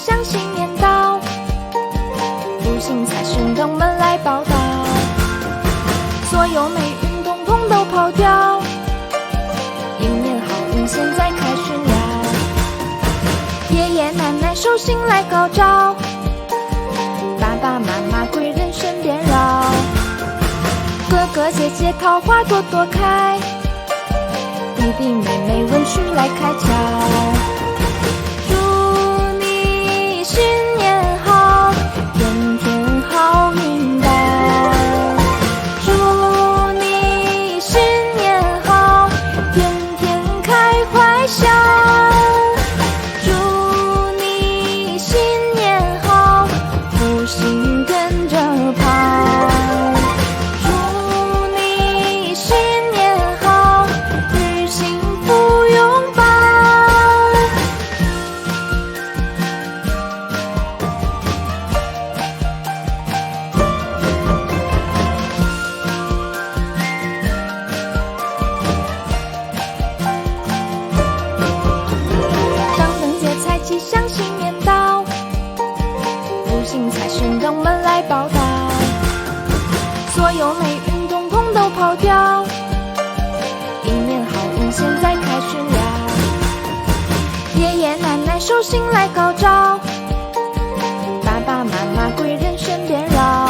向西面倒，福星财神登门来报道，所有霉运统统都跑掉，迎年好运现在开始了，爷爷奶奶寿星来高照，爸爸妈妈贵人身边绕，哥哥姐姐桃花朵朵开，弟弟妹妹文曲来开窍，祝你新年好，天天好运到，祝你新年好，天天开怀笑，祝你新年好，福星跟着跑，祝你新年好，日幸福拥抱。张灯结彩气向西面倒，福星财神登门来报道，所有霉运统统都跑掉，迎年好运现在开始了，爷爷奶奶寿星来高照，爸爸妈妈贵人身边绕，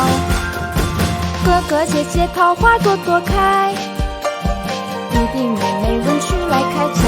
哥哥姐姐桃花朵朵开，弟弟妹妹文曲来开窍。